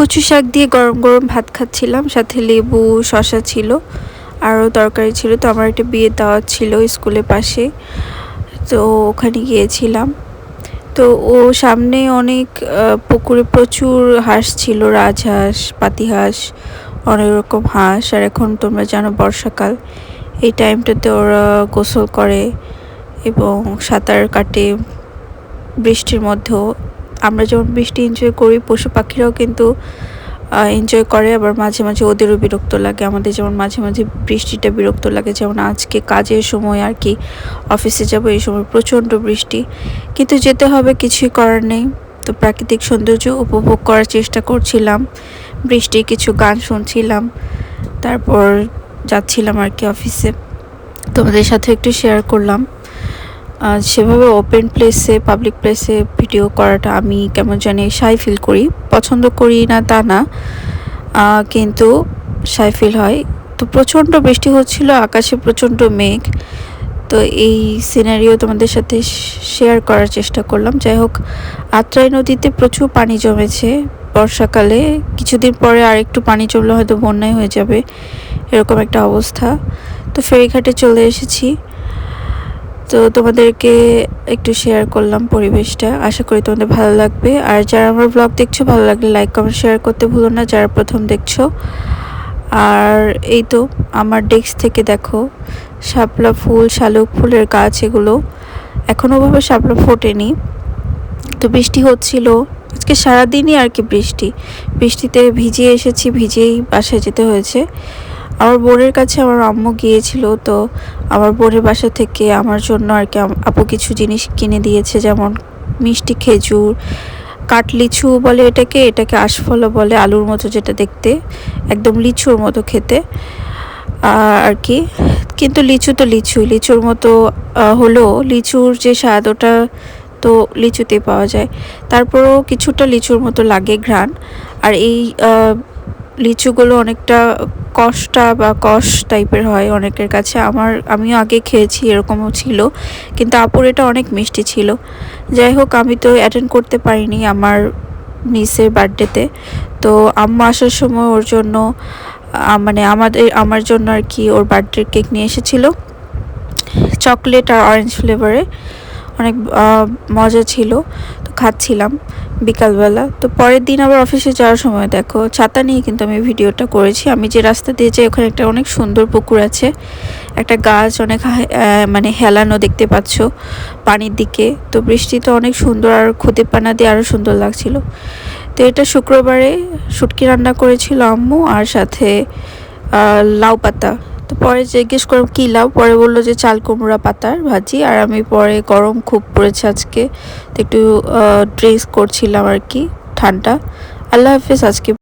কচু শাক দিয়ে গরম গরম ভাত খাচ্ছিলাম, সাথে লেবু শসা ছিল, আরও তরকারি ছিল। তো আমার একটা বিয়ের দাওয়াত ছিল স্কুলের পাশে, তো ওখানে গিয়েছিলাম। তো ও সামনে অনেক পুকুরে প্রচুর হাঁস ছিল, রাজহাঁস, পাতিহাঁস, অনেক রকম হাঁস। আর এখন তোমরা জানো বর্ষাকাল, এই টাইমটাতে ওরা গোসল করে এবং সাঁতার কাটে বৃষ্টির মধ্যেও। আমরা যেমন বৃষ্টি এনজয় করি, পশু পাখিরাও কিন্তু এনজয় করে। আবার মাঝে মাঝে ওদেরও বিরক্ত লাগে, আমাদের যেমন মাঝে মাঝে বৃষ্টিটা বিরক্ত লাগে। যেমন আজকে কাজের সময় আর কি, অফিসে যাব এই সময় প্রচণ্ড বৃষ্টি, কিন্তু যেতে হবে, কিছুই করার নেই। তো প্রাকৃতিক সৌন্দর্য উপভোগ করার চেষ্টা করছিলাম, বৃষ্টির কিছু গান শুনছিলাম, তারপর যাচ্ছিলাম আর কি অফিসে। তোমাদের সাথে একটু শেয়ার করলাম। সেভাবে ওপেন প্লেসে, পাবলিক প্লেসে ভিডিও করাটা আমি কেমন জানি শাই ফিল করি। পছন্দ করি না তা না, কিন্তু শাই ফিল হয়। তো প্রচণ্ড বৃষ্টি হচ্ছিল, আকাশে প্রচণ্ড মেঘ। তো এই সিনারিও তোমাদের সাথে শেয়ার করার চেষ্টা করলাম। যাই হোক, আত্রাই নদীতে প্রচুর পানি জমেছে বর্ষাকালে। কিছুদিন পরে আর একটু পানি জমলে হয়তো বন্যায় হয়ে যাবে, এরকম একটা অবস্থা। তো ফেরিঘাটে চলে এসেছি, তো তোমাদেরকে একটু শেয়ার করলাম পরিবেশটা। আশা করি তোমাদের ভালো লাগবে। আর যারা আমার ব্লগ দেখছো, ভালো লাগলে লাইক কমেন্ট শেয়ার করতে ভুলো না, যারা প্রথম দেখছো। আর এই তো আমার ডেস্ক থেকে দেখো শাপলা ফুল, শালুক ফুলের গাছ, এগুলো এখনও ভাবে শাপলা ফোটেনি। তো বৃষ্টি হচ্ছিল আজকে সারাদিনই আর কি, বৃষ্টিতে ভিজে এসেছি, ভিজেই বাসায় যেতে হয়েছে। আমার বোনের কাছে আমার আম্মু গিয়েছিল, তো আমার বোনের বাসা থেকে আমার জন্য আর কি আপু কিছু জিনিস কিনে দিয়েছে, যেমন মিষ্টি খেজুর, কাঠলিচু বলে এটাকে আশফল বলে, আলুর মতো যেটা দেখতে, একদম লিচুর মতো খেতে আর কি। কিন্তু লিচু তো লিচুর মতো হলেও লিচুর যে স্বাদ, ওটা তো লিচুতে পাওয়া যায়। তারপরেও কিছুটা লিচুর মতো লাগে ঘ্রাণ। আর এই লিচুগুলো অনেকটা কষ টাইপের হয় অনেকের কাছে। আমিও আগে খেয়েছি, এরকমও ছিল, কিন্তু আপুর এটা অনেক মিষ্টি ছিল। যাই হোক, আমি তো অ্যাটেন্ড করতে পারিনি আমার নিসের বার্থডেতে। তো আম্মা আসার সময় ওর জন্য মানে আমার জন্য আর কি ওর বার্থডের কেক নিয়ে এসেছিল, চকলেট আর অরেঞ্জ ফ্লেভারে, অনেক মজা ছিল। তো খাচ্ছিলাম বিকালবেলা। তো পরের দিন আবার অফিসে যাওয়ার সময় দেখো ছাতা নিয়ে কিন্তু আমি ভিডিওটা করেছি। আমি যে রাস্তা দিয়ে যাই ওখানে একটা অনেক সুন্দর পুকুর আছে, একটা গাছ অনেক মানে হেলানো দেখতে পাচ্ছ পানির দিকে। তো বৃষ্টিতে অনেক সুন্দর, আর খুদে পানা দিয়ে আরও সুন্দর লাগছিল। তো এটা শুক্রবারে শুটকি রান্না করেছিল আম্মু, আর সাথে লাউ পাতা। তো পরে জিজ্ঞেস করলাম কী লাউ, পরে বললো যে চাল কুমড়া পাতার ভাজি। আর আমি পরে, গরম খুব পড়েছে আজকে, তো একটু ড্রেস করছিলাম আর কি, ঠান্ডা। আল্লাহ হাফেজ আজকে।